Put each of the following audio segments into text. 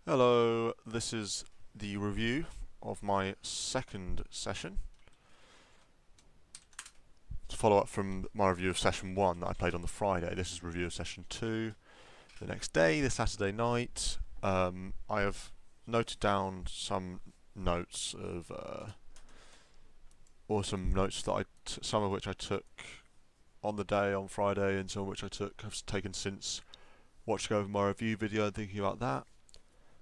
Hello, this is the review of my second session. To follow up from my review of session 1 that I played on the Friday, this is review of session 2. The next day, the Saturday night, I have noted down some notes of, or some notes that some of which I took on the day on Friday, and some of which have taken since watching over my review video and thinking about that.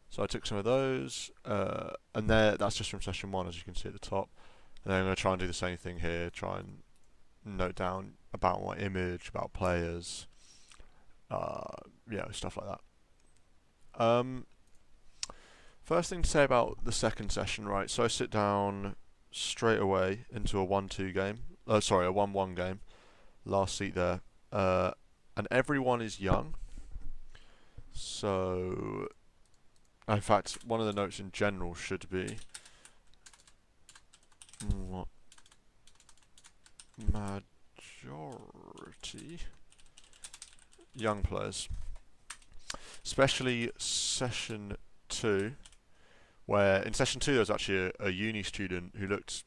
So I took some of those, and that's just from session 1, as you can see at the top. And then I'm going to try and do the same thing here, try and note down about my image, about players, stuff like that. First thing to say about the second session, right? So I sit down straight away into a 1-2 game. A 1-1 game. Last seat there. And everyone is young. So, in fact, one of the notes in general should be majority young players, especially session 2, where in session 2 there was actually a uni student who looked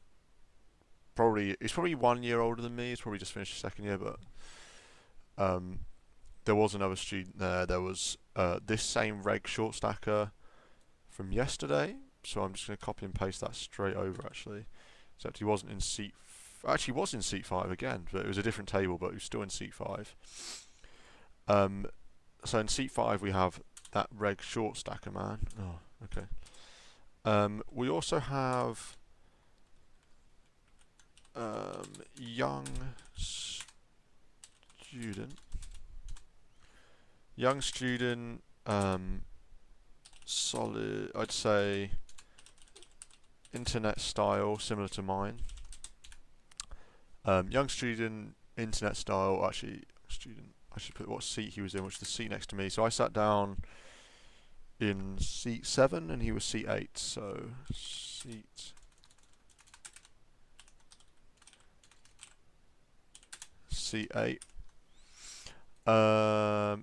he's probably 1 year older than me. He's probably just finished his second year, but there was another student there. There was this same reg short stacker from yesterday, so I'm just going to copy and paste that straight over actually. Except he wasn't in seat. Actually, he was in seat 5 again, but it was a different table, but he was still in seat 5. So in seat 5 we have that reg short stacker man. Oh, okay. We also have young student. Young student, solid, I'd say internet style, similar to mine. Young student, internet style, actually, student, I should put what seat he was in, which is the seat next to me. So I sat down in seat 7 and he was seat 8, so seat 8.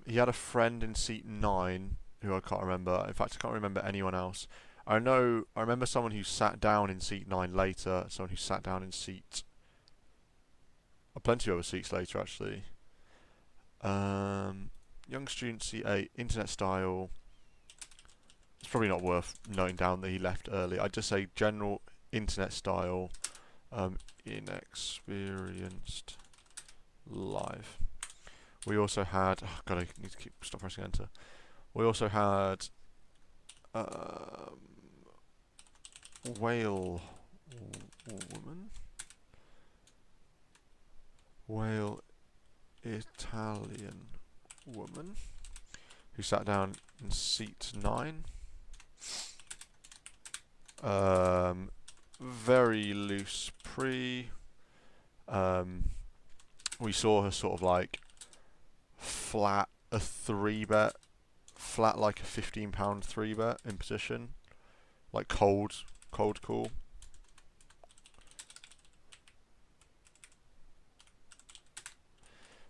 He had a friend in seat 9 who I can't remember. In fact, I can't remember anyone else. I remember someone who sat down in seat 9 later, someone who sat down in seat... plenty of other seats later, actually. Young student, seat 8, internet style. It's probably not worth noting down that he left early. I'd just say general internet style, inexperienced live. We also had... Oh god, I need to stop pressing enter. We also had... whale woman? Whale Italian woman who sat down in seat 9. Very loose pre. We saw her sort of like flat a 3-bet, flat like a £15 3-bet in position, like cold call.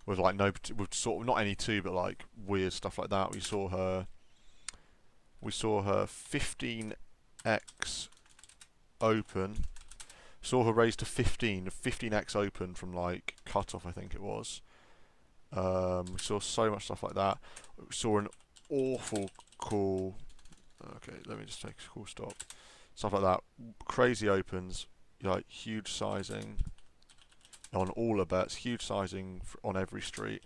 With like with sort of not any 2, but like weird stuff like that. We saw her 15x open. Saw her raise to 15x open from like cutoff, I think it was. We saw so much stuff like that. We saw an awful call. Okay, let me just take a cool stop. Stuff like that. Crazy opens, like huge sizing on all her bets, huge sizing on every street.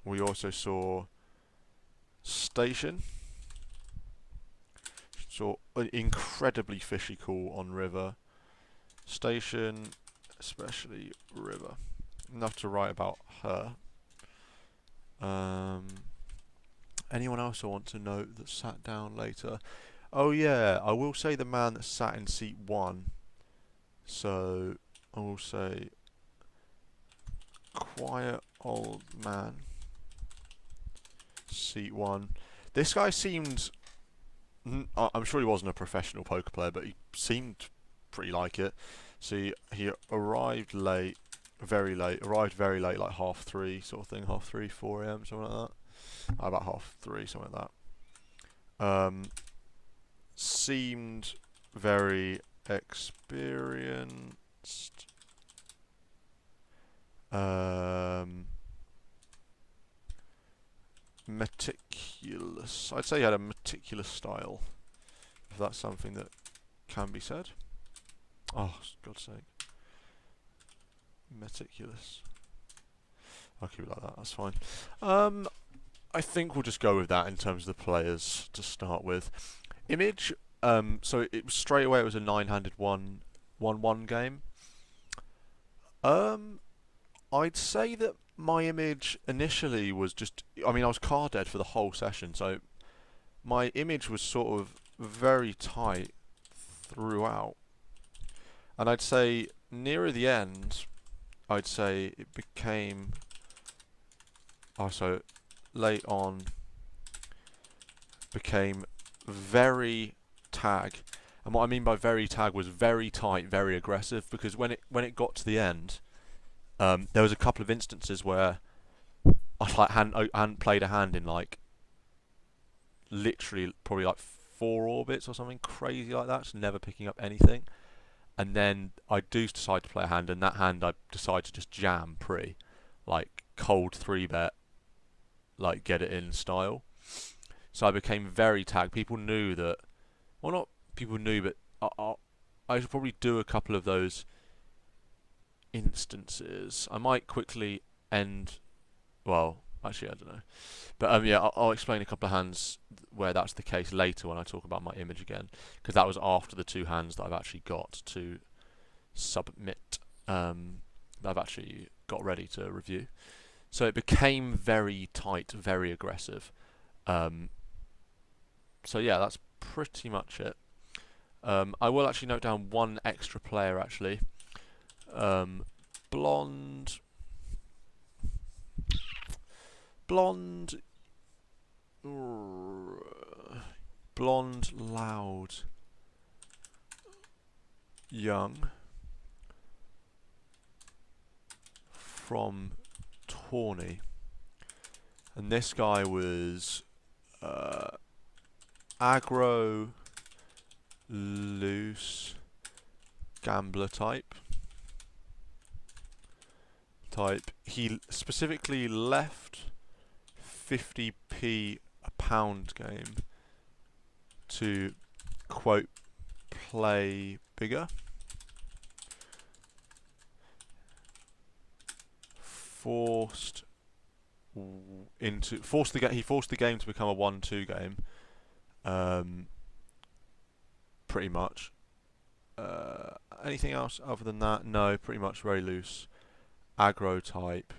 We also saw station. Saw an incredibly fishy call on river. Station, especially river. Enough to write about her. Anyone else I want to note that sat down later? Oh yeah, I will say the man that sat in seat 1. So I will say quiet old man, seat 1. This guy seemed... I'm sure he wasn't a professional poker player, but he seemed pretty like it. See, he arrived late, very late, like 3:30 sort of thing, 3:30, 4 a.m, something like that. About 3:30, something like that. Seemed very experienced. Meticulous. I'd say he had a meticulous style, if that's something that can be said. Oh, God's sake. Meticulous. I'll keep it like that, that's fine. I think we'll just go with that in terms of the players to start with. Image, so it was straight away it was a 9-handed 1-1 game. I'd say that my image initially was just, I mean, I was card dead for the whole session, so my image was sort of very tight throughout. And I'd say nearer the end, I'd say it became, so late on, became very tag. And what I mean by very tag was very tight, very aggressive, because when it got to the end, there was a couple of instances where I like hadn't played a hand in like literally probably like 4 orbits or something crazy like that, just never picking up anything. And then I do decide to play a hand, and that hand I decide to just jam pre, like cold 3-bet, like get it in style. So I became very tag. People knew that, well, not people knew, but I should probably do a couple of those instances. I might quickly end. Well, actually, I don't know. But yeah, I'll explain a couple of hands where that's the case later when I talk about my image again, because that was after the 2 hands that I've actually got to submit. That I've actually got ready to review. So it became very tight, very aggressive. So yeah, that's pretty much it. I will actually note down one extra player actually. Blonde, loud, young, from Tawny, and this guy was aggro, loose, gambler type. He specifically left 50p a pound game to, quote, play bigger. Forced the game to become a 1-2 game. Pretty much. Anything else other than that? No, pretty much very loose. Aggro type,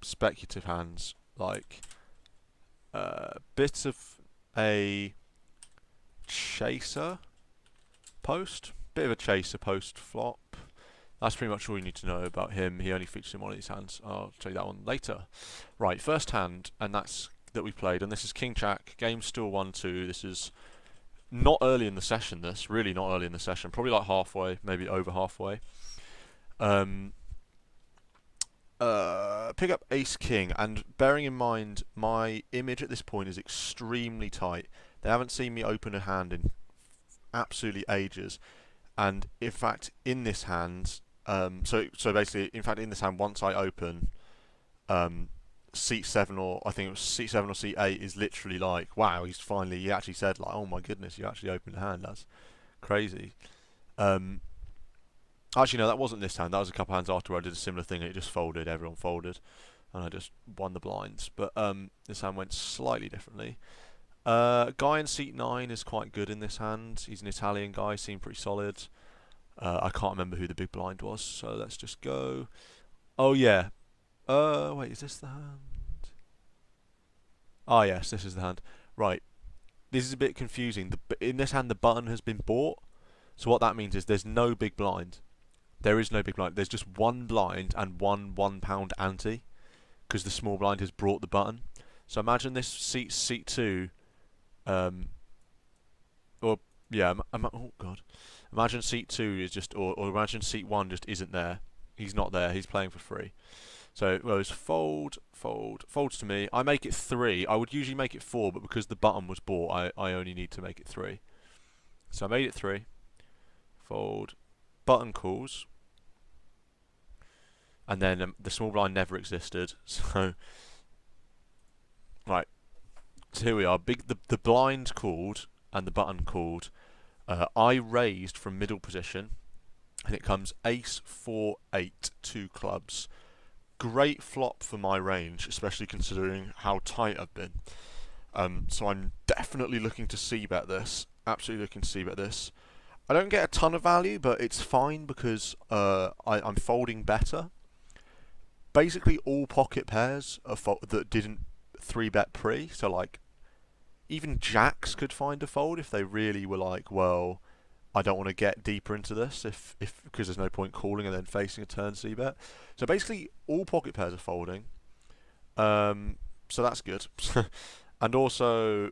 speculative hands, like bits of a chaser post, bit of a chaser post flop. That's pretty much all you need to know about him. He only features in one of these hands. I'll show you that one later. Right, first hand, and that we played, and this is King Jack. Game's still 1-2. This is not early in the session. This really not early in the session. Probably like halfway, maybe over halfway. Pick up Ace King, and bearing in mind my image at this point is extremely tight. They haven't seen me open a hand in absolutely ages, and in fact in this hand, so basically in fact in this hand once I open, seat 7 or I think it was seat 7 or seat 8 is literally like, wow, he actually said like, oh my goodness, you actually opened a hand, that's crazy. Actually, no, that wasn't this hand. That was a couple hands after I did a similar thing. And it just folded. Everyone folded, and I just won the blinds. But this hand went slightly differently. Guy in seat 9 is quite good in this hand. He's an Italian guy. Seemed pretty solid. I can't remember who the big blind was, so let's just go. Oh yeah. Wait, is this the hand? Ah, yes, this is the hand. Right. This is a bit confusing. In this hand, the button has been bought. So what that means is there's no big blind. There is no big blind. There's just one blind and one £1 ante, because the small blind has brought the button. So imagine this seat 2, or yeah, oh god, imagine seat 2 is just, or imagine seat 1 just isn't there. He's not there. He's playing for free. So well, it's fold, fold, folds to me. I make it 3. I would usually make it 4, but because the button was bought, I only need to make it 3. So I made it 3. Fold, button calls, and then the small blind never existed. So right, so here we are. The blind called and the button called. I raised from middle position, and it comes ace 4 8 2 clubs. Great flop for my range, especially considering how tight I've been. So I'm definitely looking to c-bet this. Absolutely looking to c-bet this. I don't get a ton of value, but it's fine because I'm folding better. Basically, all pocket pairs are that didn't 3-bet pre, so like even jacks could find a fold if they really were like, well, I don't want to get deeper into this if because there's no point calling and then facing a turn c-bet. So basically, all pocket pairs are folding. So that's good. And also,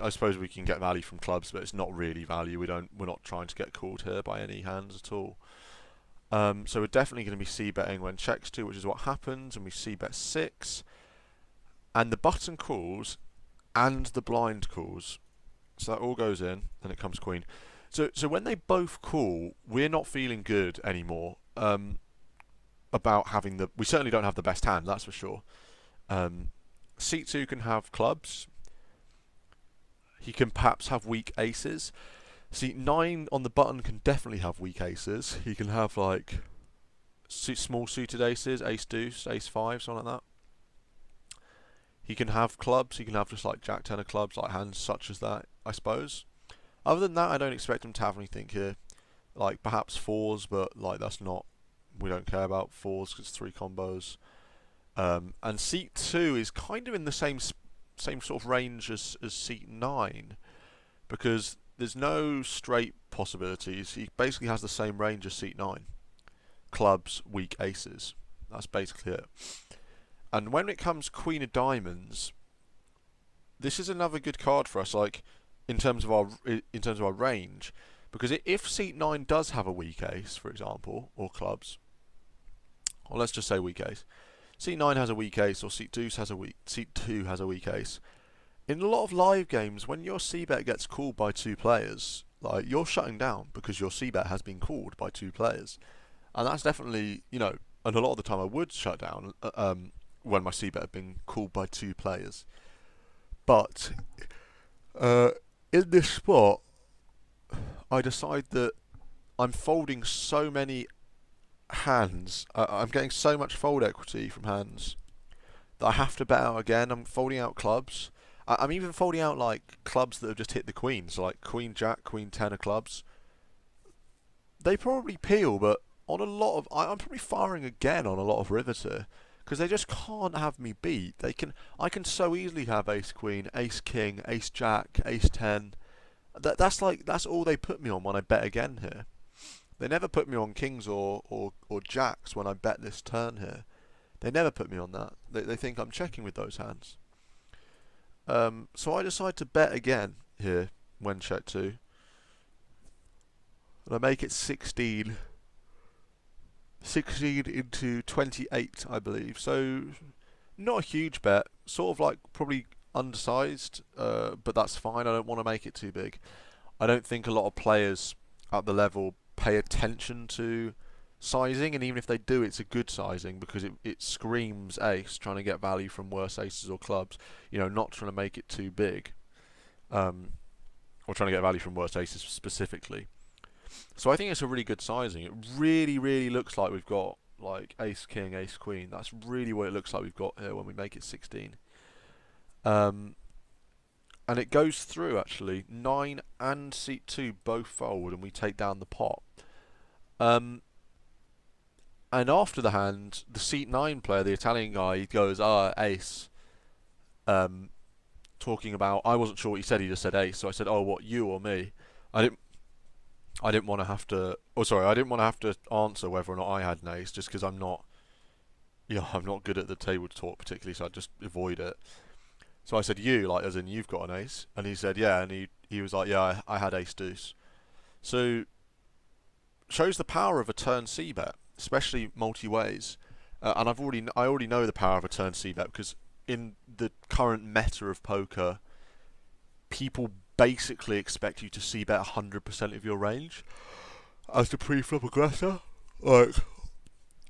I suppose we can get value from clubs, but it's not really value. We're not trying to get called here by any hands at all. So we're definitely going to be c-betting when checks 2, which is what happens, and we c-bet 6. And the button calls and the blind calls. So that all goes in, and it comes queen. So when they both call, we're not feeling good anymore about having the... We certainly don't have the best hand, that's for sure. Seat 2 can have clubs. He can perhaps have weak aces. Seat 9 on the button can definitely have weak aces. He can have like small suited aces, ace deuce, ace 5, something like that. He can have clubs. He can have just like jack 10 of clubs, like hands such as that, I suppose. Other than that, I don't expect him to have anything here. Like perhaps 4s, but like that's not... We don't care about 4s because it's 3 combos. And seat 2 is kind of in the same sort of range as seat 9, because there's no straight possibilities. He basically has the same range as seat 9. Clubs, weak aces. That's basically it. And when it comes queen of diamonds, this is another good card for us, like in terms of our range, because if seat 9 does have a weak ace, for example, or clubs, or let's just say weak ace, seat 9 has a weak ace, or seat 2 has a weak ace. In a lot of live games, when your c-bet gets called by 2 players, like you're shutting down because your c-bet has been called by 2 players, and that's definitely, and a lot of the time I would shut down when my c-bet had been called by 2 players. But in this spot, I decide that I'm folding so many hands. I'm getting so much fold equity from hands that I have to bet out again. I'm folding out clubs. I'm even folding out like clubs that have just hit the queen. So like queen jack, queen 10 of clubs. They probably peel, but on a lot of... I'm probably firing again on a lot of rivers here, because they just can't have me beat. I can so easily have ace queen, ace king, ace jack, ace 10. That's all they put me on when I bet again here. They never put me on kings or jacks when I bet this turn here. They never put me on that. They think I'm checking with those hands. So I decide to bet again here when check 2. And I make it 16. 16 into 28, I believe. So not a huge bet. Sort of like probably undersized, but that's fine. I don't want to make it too big. I don't think a lot of players at the level pay attention to sizing, and even if they do, it's a good sizing because it screams ace, trying to get value from worse aces or clubs, not trying to make it too big, or trying to get value from worse aces specifically. So I think it's a really good sizing. It really, really looks like we've got like ace king, ace queen. That's really what it looks like we've got here when we make it 16. And it goes through actually. 9 and seat 2 both fold, and we take down the pot. And after the hand, the seat 9 player, the Italian guy, he goes, ace. Talking about, I wasn't sure what he said. He just said ace. So I said, oh, what, you or me? I didn't want to have to. Oh, sorry, I didn't want to have to answer whether or not I had an ace, just because I'm not good at the table talk particularly, so I just avoid it. So I said you, like as in you've got an ace, and he said yeah, and he was like yeah, I had ace deuce. So shows the power of a turn c bet, especially multi ways. And I already know the power of a turn c-bet because in the current meta of poker, people basically expect you to c-bet 100% of your range as the pre-flop aggressor. Like,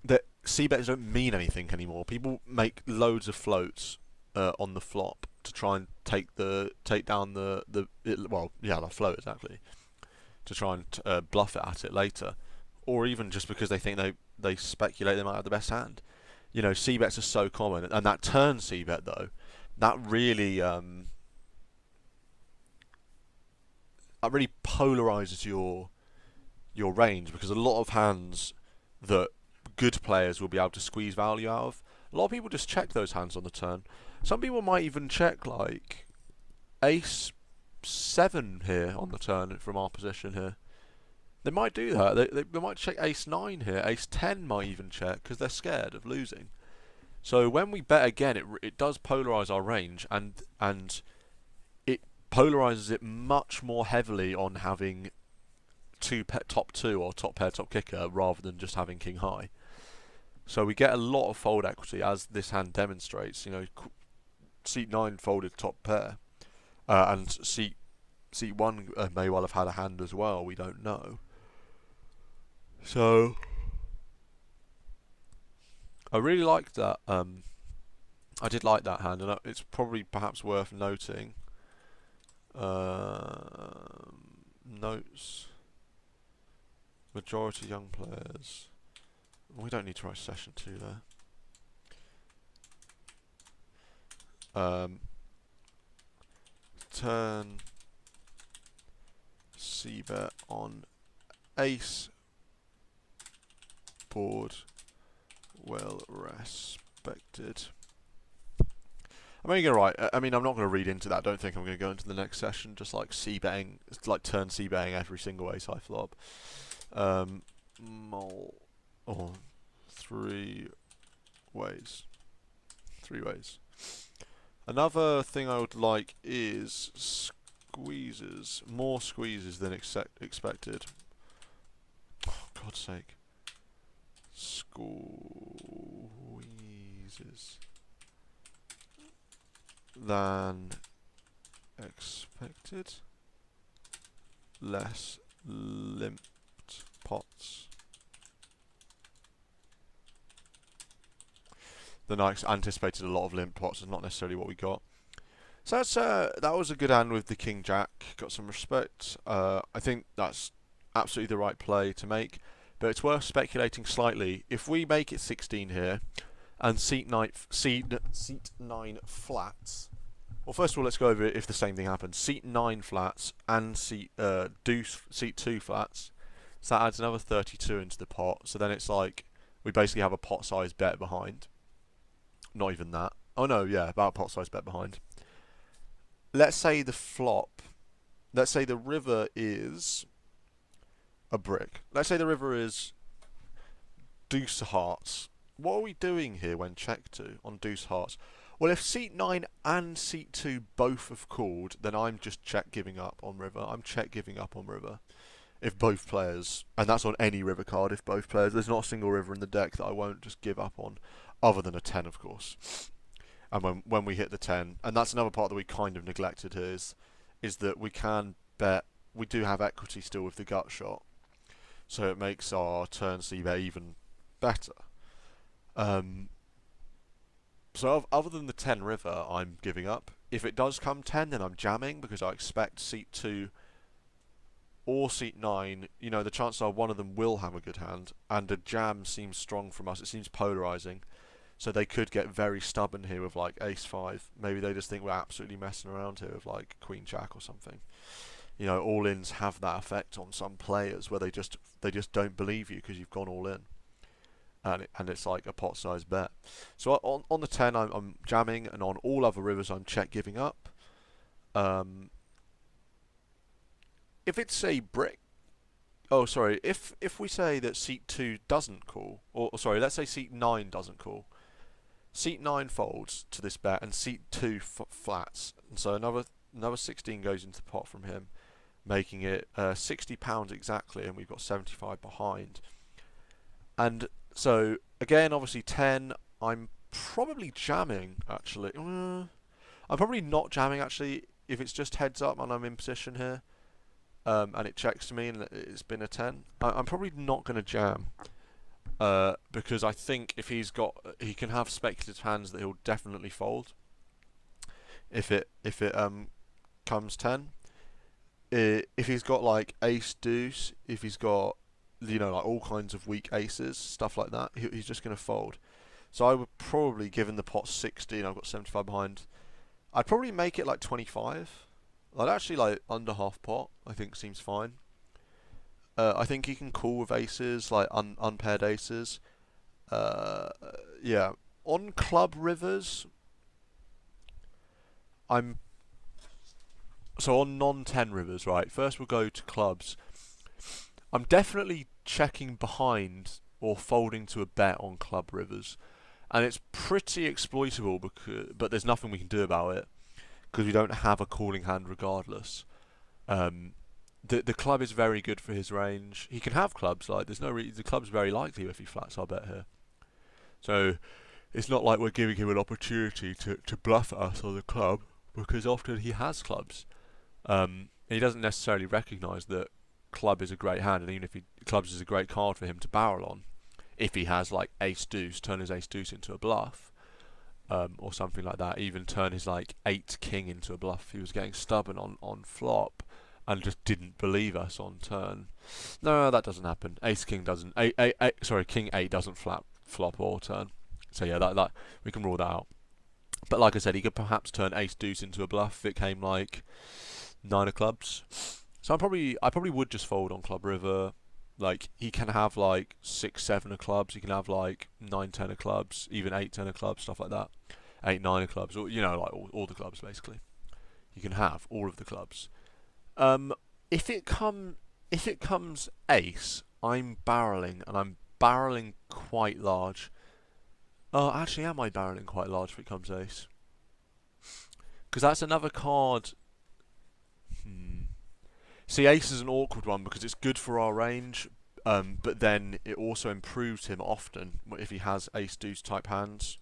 that c-bets don't mean anything anymore. People make loads of floats on the flop to try and take down the float exactly, to try and bluff it at it later, or even just because they think they speculate they might have the best hand. You know, c-bets are so common, and that turn c-bet though, that really polarizes your range, because a lot of hands that good players will be able to squeeze value out of, a lot of people just check those hands on the turn. Some people might even check like ace 7 here on the turn from our position here. They might do that. They might check ace 9 here. Ace 10 might even check because they're scared of losing. So when we bet again, it does polarize our range, and it polarizes it much more heavily on having top two or top pair top kicker rather than just having king high. So we get a lot of fold equity, as this hand demonstrates. You know, seat 9 folded top pair, and seat 1 may well have had a hand as well. We don't know. So I really liked that. I did like that hand, and it's probably perhaps worth noting. Notes. Majority young players. We don't need to write session 2 there. Turn c-bet on ace board, well respected. I'm only going to write, I'm not going to read into that. I don't think I'm going to go into the next session, just like c-betting, like turn c-betting every single ace high flop. Three ways. Another thing I would like is squeezes. More squeezes than expected. Oh, God's sake. Squeezes than expected. Less limped pots than I anticipated. A lot of limp pots is not necessarily what we got. So that's that was a good hand with the king jack. Got some respect. I think that's absolutely the right play to make, but it's worth speculating slightly. If we make it 16 here, and seat 9 flats. Well, first of all, let's go over if the same thing happens. Seat 9 flats and seat 2 flats. So that adds another 32 into the pot. So then it's like we basically have a pot size bet behind. Not even that. Oh no, yeah, about a pot size bet behind. Let's say the flop. Let's say the river is a brick. Let's say the river is deuce hearts. What are we doing here when check 2 on deuce hearts? Well, if seat 9 and seat 2 both have called, then I'm just check giving up on river. I'm check giving up on river. If both players, and that's on any river card, if both players, there's not a single river in the deck that I won't just give up on, other than a 10, of course. And when we hit the 10, and that's another part that we kind of neglected here, is that we can bet, we do have equity still with the gut shot, so it makes our turn c-bet even better. So other than the 10 river, I'm giving up. If it does come 10, then I'm jamming, because I expect seat 2 or seat 9, you know, the chances are one of them will have a good hand, and a jam seems strong from us. It seems polarizing. So they could get very stubborn here with like ace 5. Maybe they just think we're absolutely messing around here with like queen jack or something. You know, all-ins have that effect on some players where they just don't believe you because you've gone all in. And it's like a pot-sized bet. So on the 10, I'm jamming, and on all other rivers, I'm check giving up. If it's a brick, oh sorry, if we say that seat 2 doesn't call, or sorry, let's say seat 9 doesn't call, seat 9 folds to this bet, and seat 2 flats, and so another 16 goes into the pot from him, making it £60 exactly, and we've got 75 behind. And so Again, obviously 10. I'm probably jamming actually. I'm probably not jamming actually if it's just heads up and I'm in position here, and it checks to me and it's been a 10. I'm probably not going to jam, because I think if he can have speculative hands that he'll definitely fold if it comes 10. If he's got like ace deuce, if he's got like all kinds of weak aces, stuff like that, he's just going to fold. So I would probably, given the pot's 60 and I've got 75 behind, I'd probably make it like 25. I'd actually like under half pot, I think seems fine. I think he can call with aces, like unpaired aces. Uh, yeah. On club rivers, I'm so on non-10 rivers, right? First we'll go to clubs. I'm definitely checking behind or folding to a bet on club rivers, and it's pretty exploitable but there's nothing we can do about it because we don't have a calling hand regardless. Um, the club is very good for his range. He can have clubs, like there's no the club's very likely if he flats our bet here. So it's not like we're giving him an opportunity to bluff us on the club because often he has clubs. He doesn't necessarily recognise that club is a great hand, and even if clubs is a great card for him to barrel on, if he has like ace deuce, turn his ace deuce into a bluff, or something like that. Even turn his like 8 king into a bluff. He was getting stubborn on flop and just didn't believe us on turn. No, that doesn't happen. Ace king doesn't. King 8 doesn't flop or turn. So yeah, that we can rule that out. But like I said, he could perhaps turn ace deuce into a bluff if it came like 9 of clubs. So I probably would just fold on club river. Like he can have like 6, 7 of clubs. He can have like 9, 10 of clubs, even 8, 10 of clubs, stuff like that. 8, 9 of clubs, or like all the clubs basically. You can have all of the clubs. Um, if it comes ace, I'm barreling, and I'm barreling quite large. Oh, actually, am I barreling quite large if it comes ace? Because that's another card. See, ace is an awkward one because it's good for our range, but then it also improves him often if he has ace deuce type hands,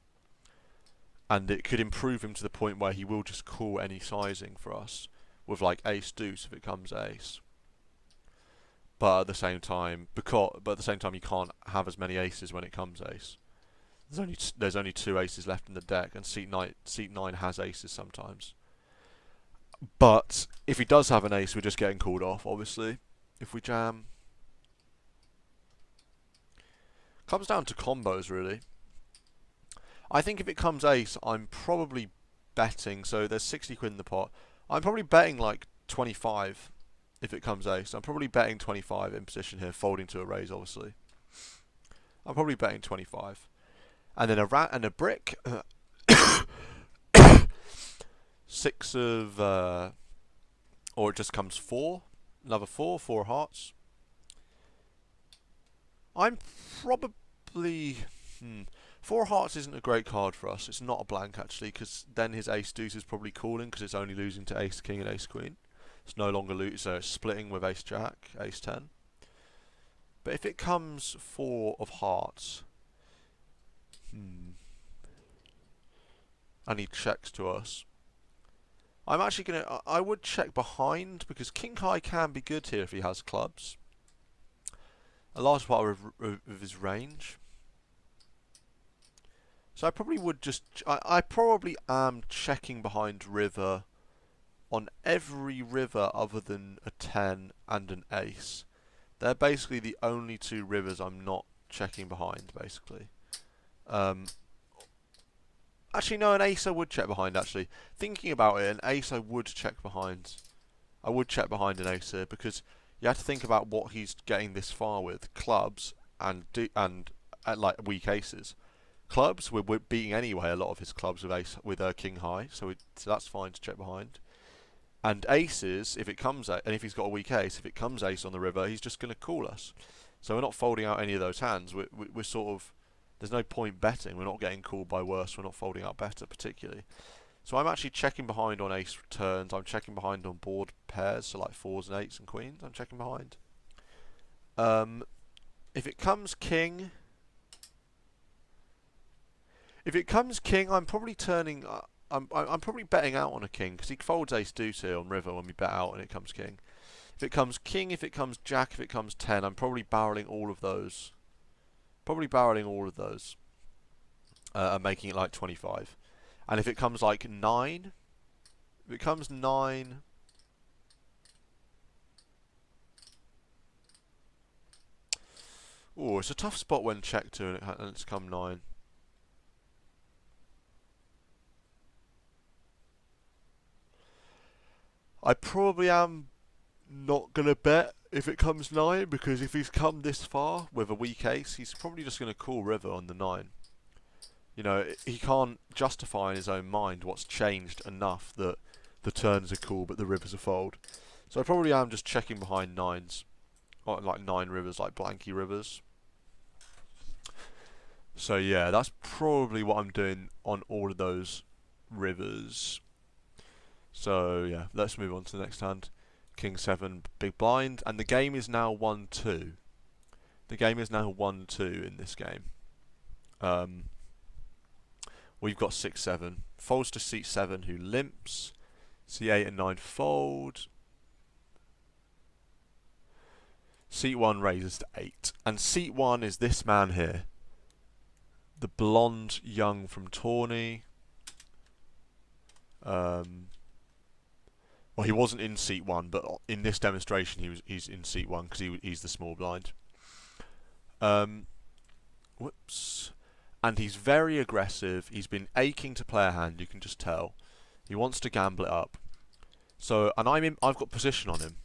and it could improve him to the point where he will just call any sizing for us with like ace deuce if it comes ace. But at the same time, you can't have as many aces when it comes ace. There's only 2 aces left in the deck, and seat 9 has aces sometimes. But if he does have an ace, we're just getting called off, obviously. If we jam. Comes down to combos, really. I think if it comes ace, I'm probably betting. So there's 60 quid in the pot. I'm probably betting like 25 if it comes ace. I'm probably betting 25 in position here, folding to a raise, obviously. I'm probably betting 25. And then a rat and a brick. 6 of... or it just comes 4. Another 4 hearts. I'm probably... 4 hearts isn't a great card for us. It's not a blank, actually, because then his ace deuce is probably calling because it's only losing to ace king and ace queen. It's no longer losing, so it's splitting with ace jack, ace 10. But if it comes 4 of hearts... and he checks to us... I'm actually going to... I would check behind, because king high can be good here if he has clubs. A large part of his range. So I probably would just... I probably am checking behind river on every river other than a 10 and an ace. They're basically the only 2 rivers I'm not checking behind, basically. Actually, no, an ace I would check behind, actually. Thinking about it, an ace I would check behind. I would check behind an ace here, because you have to think about what he's getting this far with. Clubs and like weak aces. Clubs, we're beating anyway a lot of his clubs with king high, so that's fine to check behind. And aces, if it comes and if he's got a weak ace, if it comes ace on the river, he's just going to call us. So we're not folding out any of those hands. We're sort of... There's no point betting. We're not getting called by worse. We're not folding out better, particularly. So I'm actually checking behind on ace turns. I'm checking behind on board pairs, so like 4s and 8s and queens. I'm checking behind. If it comes king... If it comes king, I'm probably turning. I'm probably betting out on a king because he folds ace deuce here on river when we bet out and it comes king. If it comes king, if it comes jack, if it comes 10, I'm probably barreling all of those. Probably barreling all of those and making it like 25. And if it comes like 9, if it comes 9, oh, it's a tough spot when check 2 and it's come 9. I probably am not going to bet if it comes 9 because if he's come this far with a weak ace, he's probably just going to call river on the 9. You know, he can't justify in his own mind what's changed enough that the turns are cool but the rivers are fold. So I probably am just checking behind 9s, or like 9 rivers, like blanky rivers. So yeah, that's probably what I'm doing on all of those rivers. So yeah, let's move on to the next hand. King 7, big blind, and the game is now 1-2. The game is now 1-2 in this game. We've got 6-7. Folds to seat 7, who limps. C8 and 9 fold. Seat 1 raises to 8. And seat 1 is this man here. The blonde young from Tawny. Well, he wasn't in seat 1, but in this demonstration he's in seat 1 because he's the small blind. Whoops. And he's very aggressive. He's been aching to play a hand, you can just tell. He wants to gamble it up. So, and I've got position on him.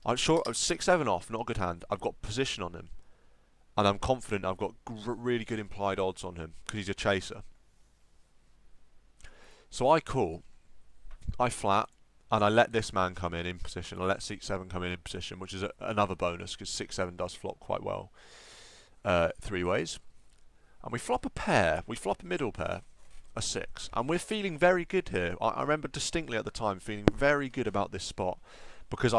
I'm sure 6-7 off, not a good hand. I've got position on him, and I'm confident I've got really good implied odds on him because he's a chaser. So I call, I flat, and I let this man come in position. I let seat 7 come in position, which is another bonus because 6-7 does flop quite well 3 ways. And we flop a pair. We flop a middle pair, a 6, and we're feeling very good here. I remember distinctly at the time feeling very good about this spot because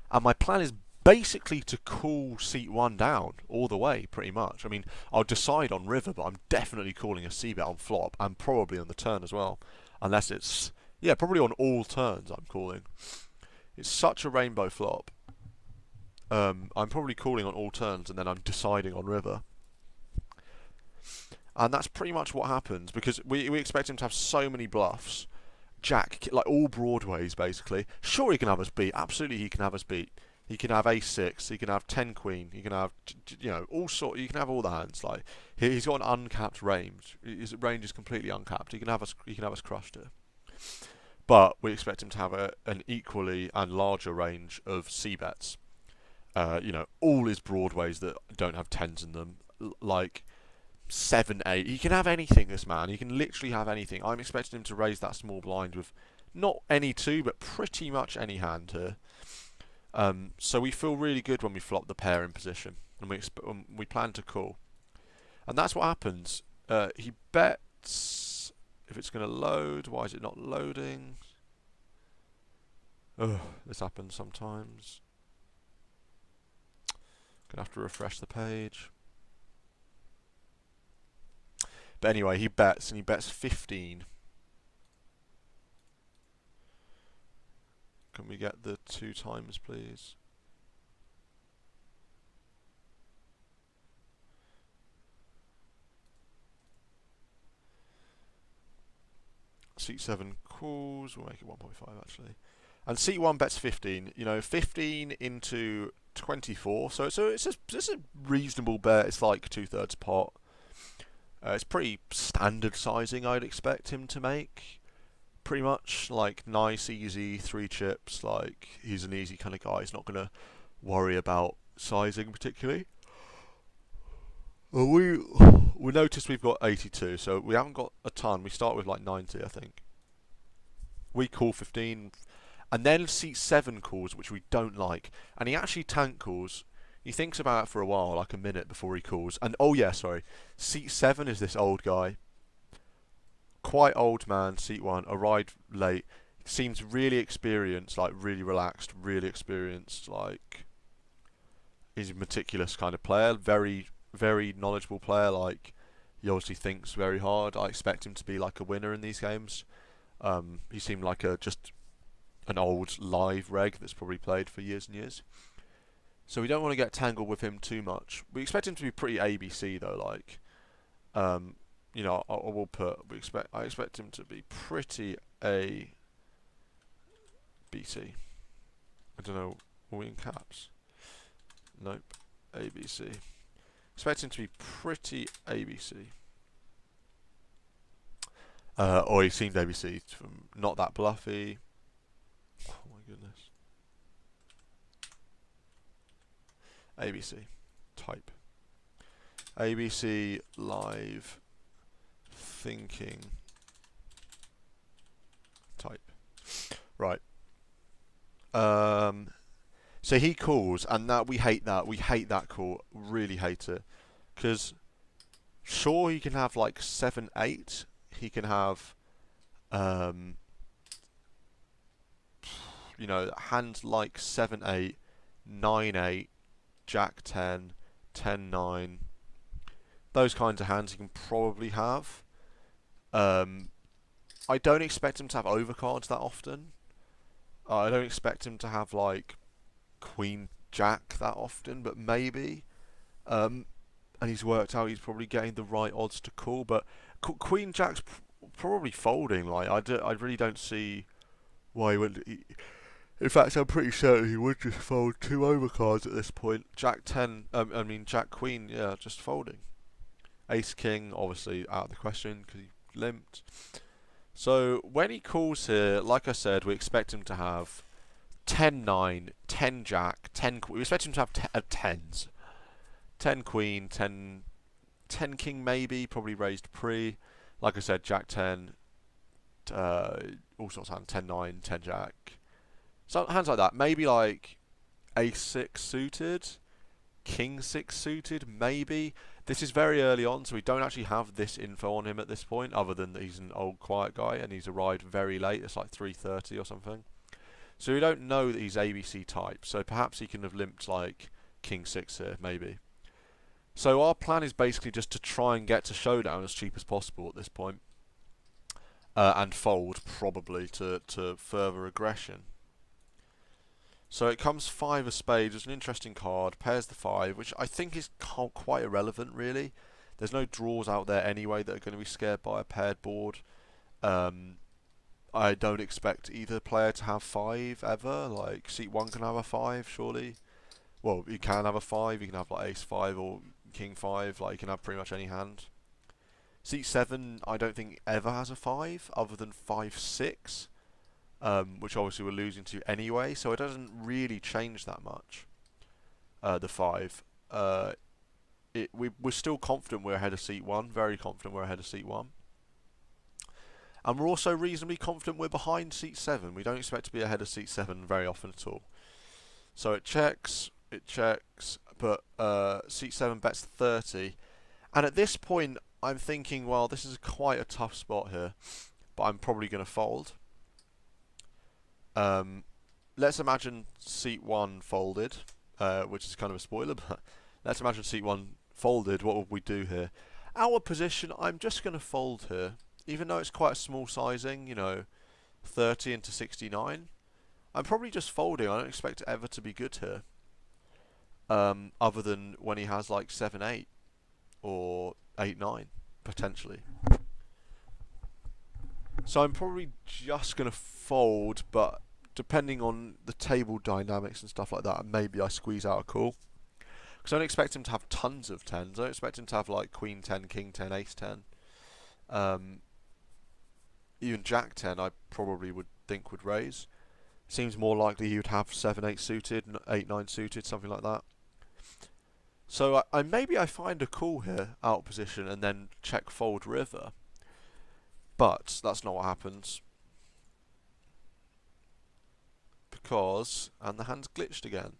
and my plan is basically to call seat 1 down all the way, pretty much. I mean, I'll decide on river, but I'm definitely calling a c-bet on flop and probably on the turn as well, unless it's probably on all turns. I'm calling. It's such a rainbow flop. I'm probably calling on all turns and then I'm deciding on river. And that's pretty much what happens because we expect him to have so many bluffs. Jack, like all broadways basically. Sure, he can have us beat. Absolutely, he can have us beat. He can have ace-6. He can have 10 queen. He can have, all sort. You can have all the hands. Like he's got an uncapped range. His range is completely uncapped. He can have us. He can have us crushed here. But we expect him to have an equally and larger range of c-bets. All his broadways that don't have 10s in them, like 7, 8. He can have anything, this man. He can literally have anything. I'm expecting him to raise that small blind with not any 2, but pretty much any hand here. So we feel really good when we flop the pair in position, and we plan to call. And that's what happens. He bets if it's going to load. Why is it not loading? Ugh, this happens sometimes. Gonna have to refresh the page. But anyway, he bets, and he bets 15. Can we get the 2 times, please? Seat 7 calls. We'll make it 1.5 actually. And seat 1 bets 15. 15 into 24. So it's a reasonable bet. It's like 2/3 pot. It's pretty standard sizing I'd expect him to make. Pretty much like nice, easy, 3 chips. Like he's an easy kind of guy. He's not gonna worry about sizing particularly. We notice we've got 82, so we haven't got a ton. We start with like 90, I think. We call 15, and then seat 7 calls, which we don't like, and he actually tank calls. He thinks about it for a while, like a minute before he calls. And seat 7 is this old guy, quite old man. Seat 1 arrived late. Seems really experienced, like really relaxed, really experienced. Like he's a meticulous kind of player, very very knowledgeable player. Like he obviously thinks very hard. I expect him to be like a winner in these games. He seemed like just an old live reg that's probably played for years and years. So we don't want to get tangled with him too much. We expect him to be pretty ABC though. Like, you know, I will put. I expect him to be pretty ABC. I don't know. Are we in caps? Nope. ABC. Expect him to be pretty ABC. Or he seemed ABC from not that bluffy. Oh my goodness. ABC. Type. ABC live thinking type. Right. So he calls, and that we hate that. We hate that call. Really hate it. Because sure, he can have like 7-8. He can have, you know, hands like 7-8, 9-8, Jack 10, 10-9. Those kinds of hands he can probably have. I don't expect him to have overcards that often. I don't expect him to have like Queen Jack that often, but maybe. And he's worked out he's probably getting the right odds to call, but Queen Jack's probably folding. Like I really don't see why he would. In fact, I'm pretty certain he would just fold 2 overcards at this point. Jack 10, I mean Jack Queen, yeah, just folding. Ace King, obviously out of the question because he limped. So when he calls here, like I said, we expect him to have 10-9, 10 Jack, 10. We expect him to have tens. 10 Queen, 10 King maybe, probably raised pre. Like I said, Jack 10, all sorts of hands, 10-9, 10 Jack. So hands like that. Maybe like Ace 6 suited, King 6 suited, maybe. This is very early on, so we don't actually have this info on him at this point, other than that he's an old quiet guy and he's arrived very late. It's like 3:30 or something. So we don't know that he's ABC type. So perhaps he can have limped like King 6 here, maybe. So our plan is basically just to try and get to showdown as cheap as possible at this point. And fold, probably, to further aggression. So it comes 5 of spades. It's an interesting card. Pairs the 5, which I think is quite irrelevant, really. There's no draws out there anyway that are going to be scared by a paired board. I don't expect either player to have 5 ever. Like, seat 1 can have a 5, surely. Well, you can have a 5. You can have like Ace 5 or King 5. Like, you can have pretty much any hand. Seat 7, I don't think ever has a 5, other than 5-6. Which obviously we're losing to anyway, so it doesn't really change that much. The 5. We're still confident we're ahead of seat 1, very confident we're ahead of seat 1. And we're also reasonably confident we're behind seat 7. We don't expect to be ahead of seat 7 very often at all. So it checks, but seat 7 bets 30. And at this point, I'm thinking, well, this is quite a tough spot here, but I'm probably going to fold. Let's imagine seat 1 folded, which is kind of a spoiler, but let's imagine seat 1 folded. What would we do here? Our position, I'm just going to fold here, even though it's quite a small sizing, you know, 30 into 69. I'm probably just folding. I don't expect it ever to be good here, other than when he has like 7-8 or 8-9 potentially. So I'm probably just going to fold, but depending on the table dynamics and stuff like that, maybe I squeeze out a call. Because I don't expect him to have tons of 10s. I don't expect him to have like Queen 10, King 10, Ace 10. Even Jack 10 I probably would think would raise. Seems more likely he would have 7-8 suited, 8-9 suited, something like that. So maybe I find a call here, out of position, and then check fold river. But that's not what happens. Because, and the hand's glitched again.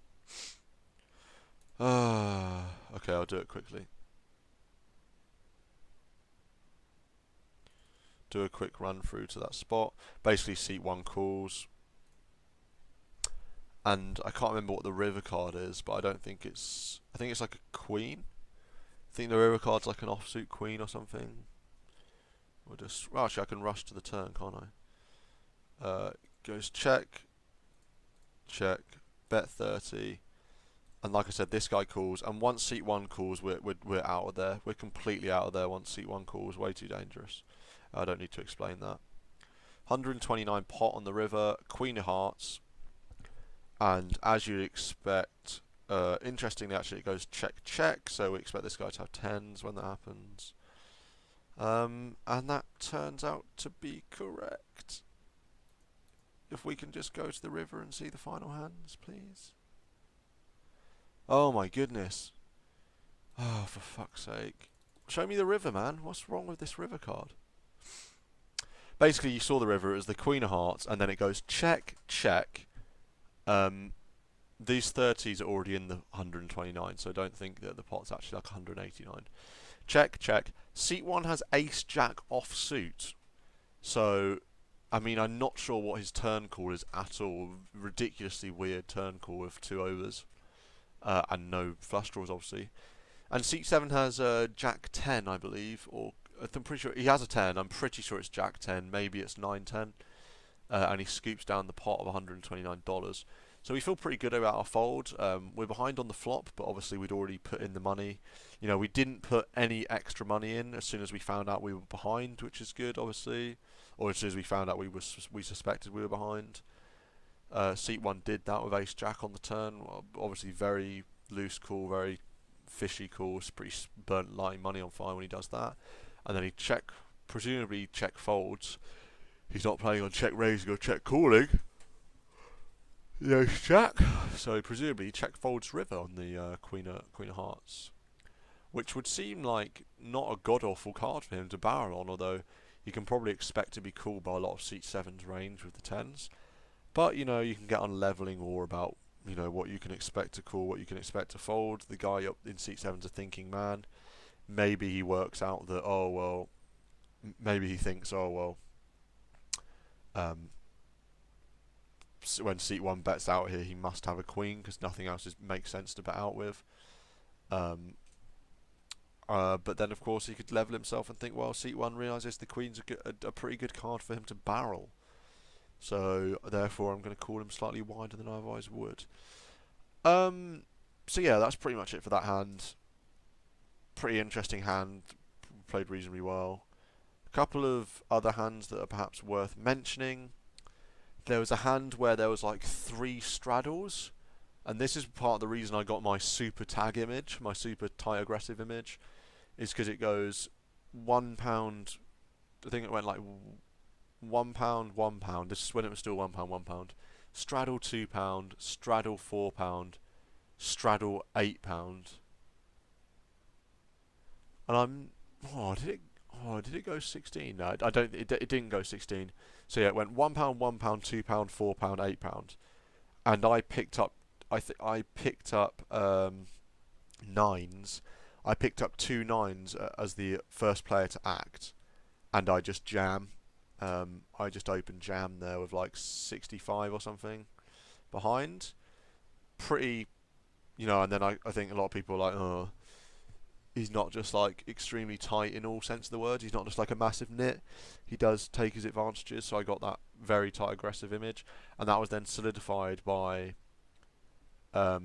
Okay, I'll do it quickly. Do a quick run through to that spot. Basically, seat 1 calls. And I can't remember what the river card is, but I don't think it's... I think it's like a queen. think the river card's like an offsuit queen or something. Or just, well, actually I can rush to the turn, can't I? Goes check, check, bet 30. And like I said, this guy calls, and once seat 1 calls, we're out of there. We're completely out of there once seat 1 calls. Way too dangerous. I don't need to explain that. 129 pot on the river, Queen of Hearts, and as you'd expect, interestingly actually it goes check check, so we expect this guy to have 10s when that happens. And that turns out to be correct. If we can just go to the river and see the final hands, please. Oh my goodness. Oh, for fuck's sake. Show me the river, man. What's wrong with this river card? Basically, you saw the river as the Queen of Hearts, and then it goes check, check. These 30s are already in the 129, so I don't think that the pot's actually like 189. Check, check. Seat 1 has Ace Jack offsuit. So, I mean, I'm not sure what his turn call is at all. Ridiculously weird turn call with 2 overs. And no flush draws, obviously. And seat 7 has Jack 10, I believe, or I'm pretty sure he has a 10. I'm pretty sure it's Jack 10. Maybe it's 9-10. And he scoops down the pot of $129. So we feel pretty good about our fold. We're behind on the flop, but obviously we'd already put in the money. You know, we didn't put any extra money in as soon as we found out we were behind, which is good, obviously. Or as soon as we found out we suspected we were behind. Seat 1 did that with Ace Jack on the turn. Well, obviously very loose call, very fishy call. It's pretty burnt lighting money on fire when he does that. And then he presumably check folds. He's not playing on check raising or check calling. The Ace Jack. So presumably he check folds river on the Queen of Hearts. Which would seem like not a god-awful card for him to barrel on, although you can probably expect to be called by a lot of seat 7's range with the 10s. But, you know, you can get on levelling or about, you know, what you can expect to call, what you can expect to fold. The guy up in seat 7's a thinking man. Maybe he works out that, oh, well, maybe he thinks, oh, well, so when seat 1 bets out here, he must have a queen because nothing else makes sense to bet out with. But then, of course, he could level himself and think, well, seat 1 realises the queen's a pretty good card for him to barrel. So, therefore, I'm going to call him slightly wider than I otherwise would. So, yeah, that's pretty much it for that hand. Pretty interesting hand. Played reasonably well. A couple of other hands that are perhaps worth mentioning. There was a hand where there was like 3 straddles. And this is part of the reason I got my super tag image, my super tight aggressive image, is because it goes £1. I think it went like £1, £1. This is when it was still £1, £1. Straddle £2, straddle £4, straddle £8. And did it go 16? No, I don't. It didn't go 16. So yeah, it went £1, £1, £2, £4, £8, and I picked up. I picked up 9s. I picked up 2 9s as the first player to act, and I just jam. I just open jam there with like 65 or something behind. Pretty, you know, and then I think a lot of people are like, oh, he's not just like extremely tight in all sense of the word. He's not just like a massive nit. He does take his advantages, so I got that very tight aggressive image, and that was then solidified by a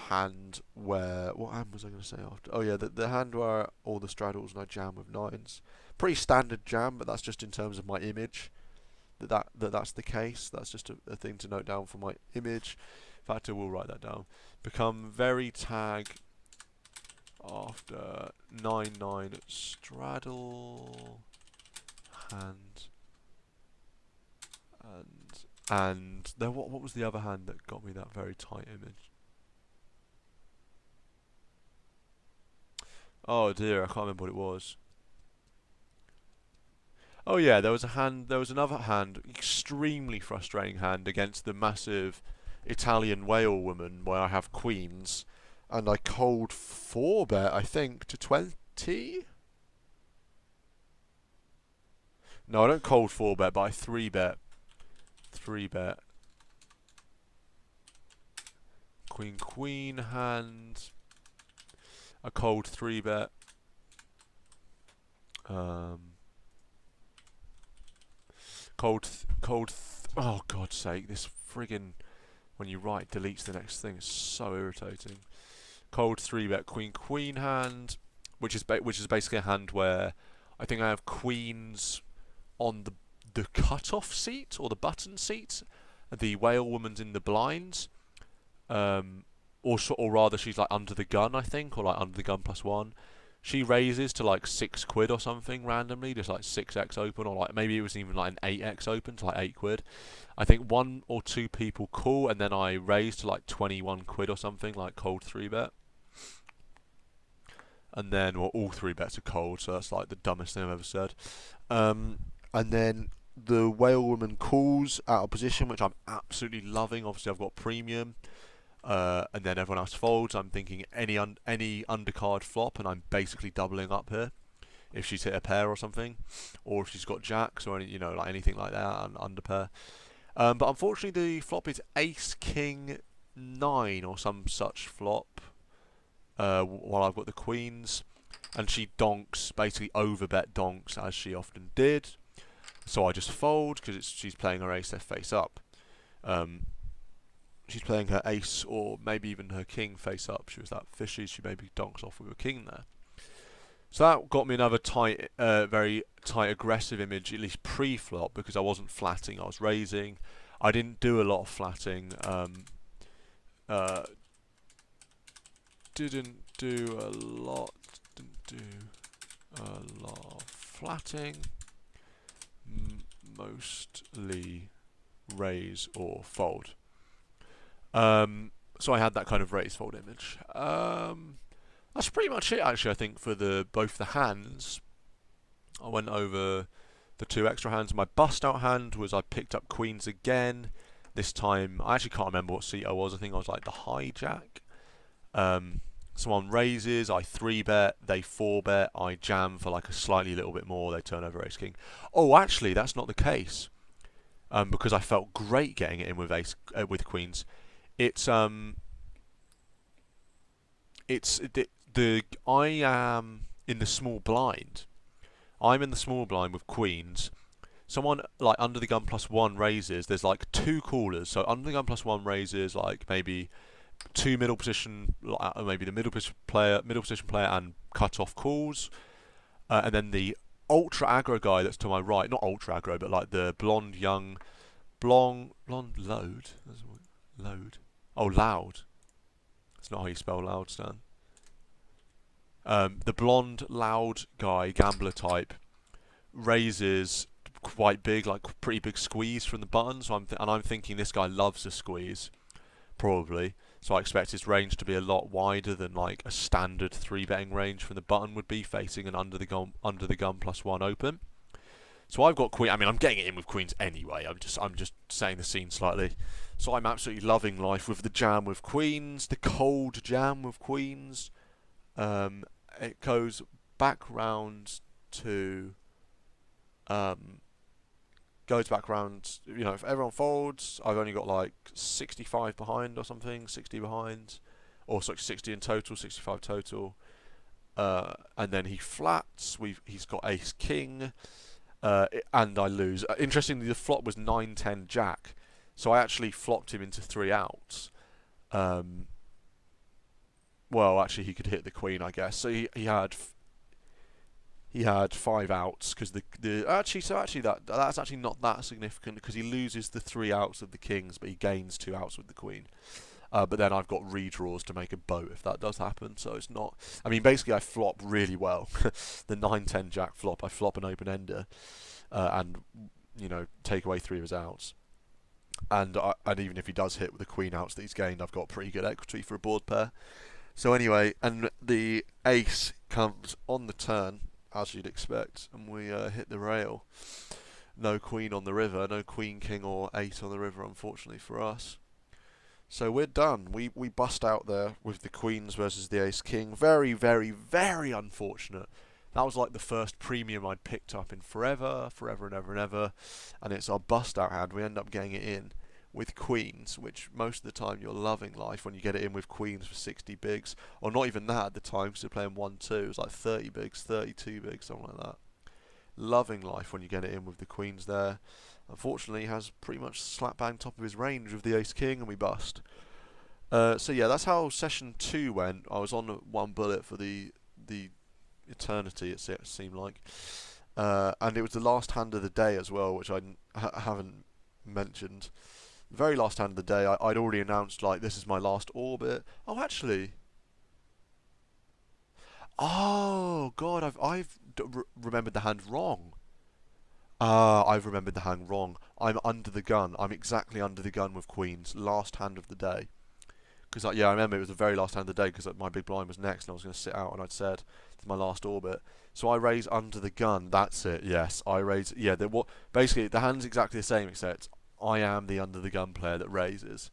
hand where, what hand was I going to say after? Oh yeah, the hand where all the straddles and I jam with 9s. Pretty standard jam, but that's just in terms of my image. That's the case. That's just a thing to note down for my image. In fact, I will write that down. Become very tag after 9-9 straddle hand and then what was the other hand that got me that very tight image? Oh dear, I can't remember what it was. Oh yeah, there was another hand, extremely frustrating hand against the massive Italian whale woman where I have queens, and I cold 4-bet, I think, to 20? No, I don't cold 4-bet, but I 3-bet. 3-bet. Queen hand. A cold 3-bet. Oh, God's sake, this friggin' when you write deletes the next thing. It's so irritating. Cold 3-bet queen hand, which is basically a hand where I think I have queens on the cut-off seat or the button seat. The whale woman's in the blinds, or rather she's like under the gun, I think, or like under the gun +1. She raises to like £6 or something randomly, just like 6x open, or like maybe it was even like an 8x open to like £8. I think 1 or 2 people call, and then I raise to like £21 or something, like cold 3-bet. And then, well, all 3-bets are cold, so that's like the dumbest thing I've ever said. And then the whale woman calls out of position, which I'm absolutely loving. Obviously, I've got premium. And then everyone else folds. I'm thinking any undercard flop, and I'm basically doubling up here if she's hit a pair or something, or if she's got jacks or any, like anything like that, an underpair. But unfortunately, the flop is Ace King 9 or some such flop. While I've got the queens, and she donks, basically overbet donks as she often did. So I just fold because she's playing her ace F face up. She's playing her ace or maybe even her king face up. She was that fishy. She maybe donks off with a king there. So that got me another very tight aggressive image, at least pre-flop, because I wasn't flatting, I was raising. I didn't do a lot of flatting. Didn't do a lot of flatting. Mostly raise or fold. So I had that kind of raise fold image. That's pretty much it, actually. I think for both the hands, I went over the 2 extra hands. My bust out hand was I picked up queens again. This time I actually can't remember what seat I was. I think I was like the hijack. Someone raises, I 3-bet, they 4-bet, I jam for like a slightly little bit more, they turn over ace king. Oh, actually, that's not the case, because I felt great getting it in with queens. I am in the small blind. I'm in the small blind with queens. Someone like under the gun +1 raises. There's like 2 callers, so under the gun +1 raises like maybe 2 middle position, maybe the middle position player, and cut off calls, and then the ultra aggro guy that's to my right, not ultra aggro, but like the blonde load. Oh, loud. That's not how you spell loud, Stan. The blonde loud guy, gambler type, raises quite big, like pretty big squeeze from the button. So I'm thinking this guy loves a squeeze, probably. So I expect his range to be a lot wider than like a standard 3-betting range from the button would be, facing an under the gun +1 open. So I've got queen. I mean, I'm getting it in with queens anyway. I'm just setting the scene slightly. So I'm absolutely loving life with the jam with queens, the cold jam with queens. It goes back round to goes back round, if everyone folds, I've only got like 65 behind or something, 60 behind, or 60 in total, 65 total. And then he flats, he's got ace king, and I lose. Interestingly, the flop was 9-10 jack, so I actually flopped him into 3 outs. Well, actually, he could hit the queen, I guess. So he had 5 outs because that's actually not that significant because he loses the 3 outs of the kings, but he gains 2 outs with the queen. But then I've got redraws to make a boat if that does happen. So it's not. I mean, basically, I flop really well. The 9-10 jack flop, I flop an open ender, and take away 3 of his outs. And even if he does hit with the queen outs that he's gained, I've got pretty good equity for a board pair. So anyway, and the ace comes on the turn, as you'd expect, and we hit the rail. No queen on the river, no queen, king, or 8 on the river, unfortunately for us. So we're done. We bust out there with the queens versus the ace king. Very, very, very unfortunate. That was like the first premium I'd picked up in forever and ever. And it's our bust out hand. We end up getting it in with queens, which most of the time you're loving life when you get it in with queens for 60 bigs. Or not even that at the time, because they're playing 1-2. It was like 30 bigs, 32 bigs, something like that. loving life when you get it in with the queens there. Unfortunately, he has pretty much slap bang top of his range with the ace king, and we bust. So yeah, that's how session 2 went. I was on 1 bullet for the eternity, it seemed like. And it was the last hand of the day as well, which I haven't mentioned. The very last hand of the day, I'd already announced, like, this is my last orbit. Oh, actually. Oh, God, I've remembered the hand wrong. I've remembered the hand wrong. I'm under the gun. I'm exactly under the gun with queens. Last hand of the day. Because, yeah, I remember it was the very last hand of the day because my big blind was next and I was going to sit out and I'd said, it's my last orbit. So I raise under the gun. That's it, yes. I raise, yeah, basically, the hand's exactly the same except I am the under the gun player that raises.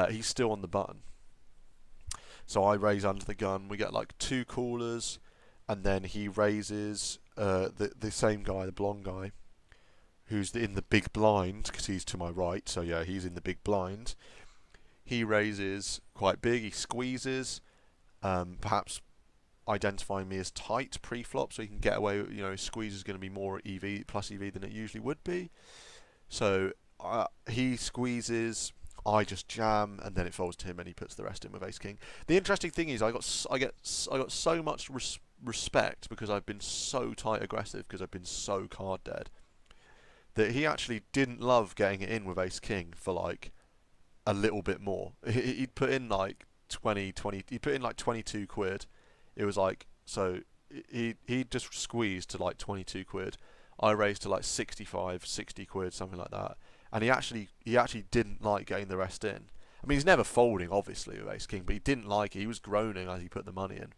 He's still on the button. So I raise under the gun. We get like 2 callers and then he raises the same guy, the blonde guy, who's in the big blind because he's to my right. So yeah, he's in the big blind. He raises quite big, he squeezes, perhaps identifying me as tight pre-flop so he can get away, his squeeze is going to be more EV, plus EV than it usually would be. So he squeezes, I just jam, and then it folds to him and he puts the rest in with ace king. The interesting thing is I got so much respect because I've been so tight aggressive, because I've been so card dead, that he actually didn't love getting it in with ace king for like a little bit more. He'd put in like 20, he'd put in like 22 quid. It was like, so he just squeezed to like 22 quid. I raised to like 65, 60 quid, something like that. And he actually didn't like getting the rest in. I mean, he's never folding, obviously, with ace king, but he didn't like it. He was groaning as he put the money in.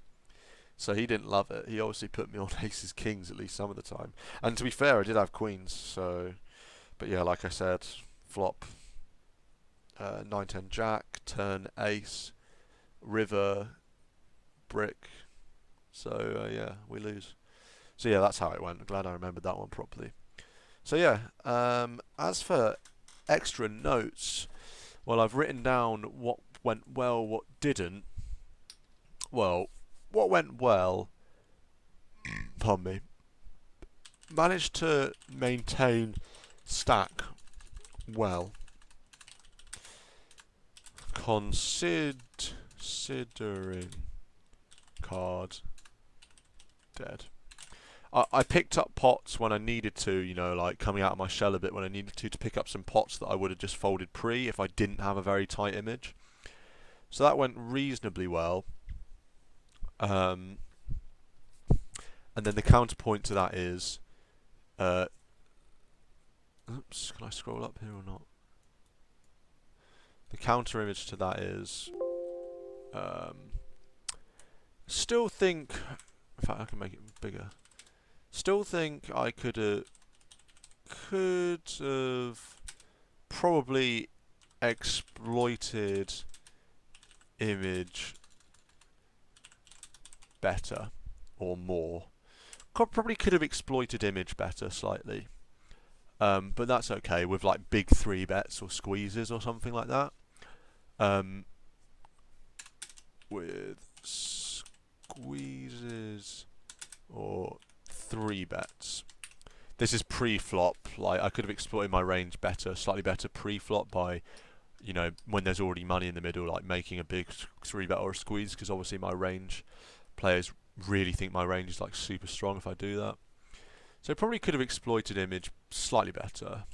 So he didn't love it. He obviously put me on aces kings at least some of the time. And to be fair, I did have queens, so... But yeah, like I said, flop... 9-10 jack, turn ace, river, brick. So yeah, we lose. So yeah, that's how it went. I'm glad I remembered that one properly. So yeah, as for extra notes, well, I've written down what went well, what didn't. Well, what went well, pardon me, managed to maintain stack well. Considering card dead. I picked up pots when I needed to, like coming out of my shell a bit when I needed to pick up some pots that I would have just folded pre if I didn't have a very tight image. So that went reasonably well. And then the counterpoint to that is, oops, can I scroll up here or not? The counter image to that is, still think, in fact I can make it bigger, still think I could have probably exploited image better or more. Probably could have exploited image better slightly. But that's okay with like big 3 bets or squeezes or something like that. With squeezes or 3 bets. This is pre-flop. Like I could have exploited my range better, slightly better pre-flop by, when there's already money in the middle, like making a big 3 bet or a squeeze, because obviously my range players really think my range is like super strong if I do that. So probably could have exploited image slightly better.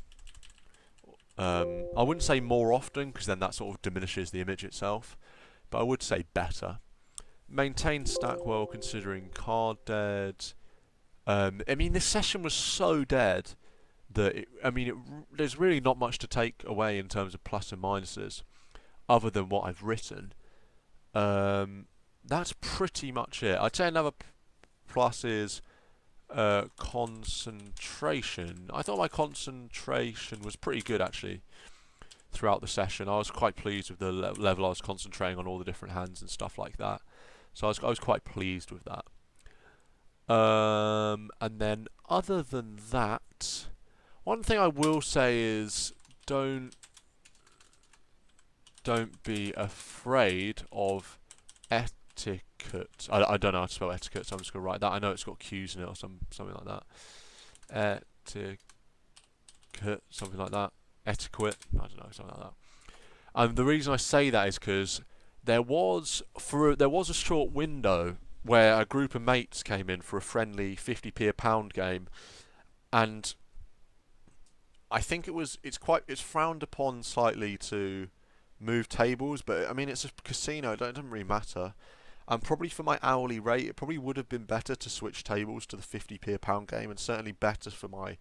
I wouldn't say more often, because then that sort of diminishes the image itself, but I would say better. Maintain stack well considering card dead. I mean, this session was so dead that, there's really not much to take away in terms of plus and minuses, other than what I've written. That's pretty much it. I'd say another plus is concentration. I thought my concentration was pretty good actually throughout the session. I was quite pleased with the level I was concentrating on, all the different hands and stuff like that. So I was quite pleased with that. And then other than that, one thing I will say is don't be afraid of etiquette. I don't know how to spell etiquette, so I'm just going to write that. I know it's got Q's in it or something like that. etiquette, something like that. Etiquette, I don't know, something like that. And the reason I say that is because there was a short window where a group of mates came in for a friendly 50p a pound game, and I think it's frowned upon slightly to move tables, but I mean it's a casino, it doesn't really matter. And probably for my hourly rate, it probably would have been better to switch tables to the 50p a pound game, and certainly better for my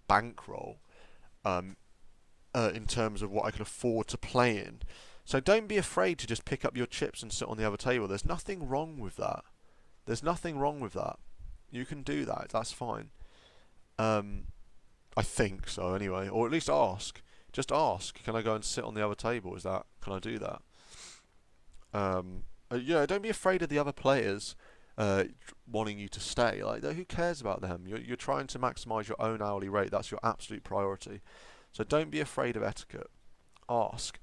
bankroll. Um, in terms of what I can afford to play in. So don't be afraid to just pick up your chips and sit on the other table. There's nothing wrong with that. There's nothing wrong with that. You can do that. That's fine. I think so anyway, or at least ask. Just ask. Can I go and sit on the other table? Can I do that? Yeah. Don't be afraid of the other players wanting you to stay. Like, who cares about them? You're trying to maximise your own hourly rate. That's your absolute priority. So don't be afraid of etiquette. Ask.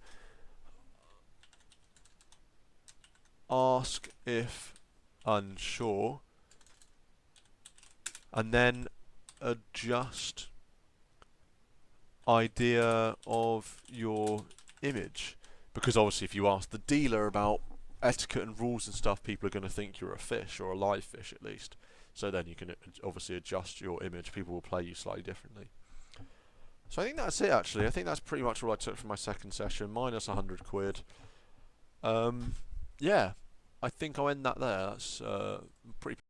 Ask if unsure, and then adjust idea of your image. Because obviously if you ask the dealer about etiquette and rules and stuff, people are going to think you're a fish, or a live fish at least. So then you can obviously adjust your image. People will play you slightly differently. So I think that's it actually. I think that's pretty much all I took from my second session, minus 100 quid. Yeah, I think I'll end that there. That's pretty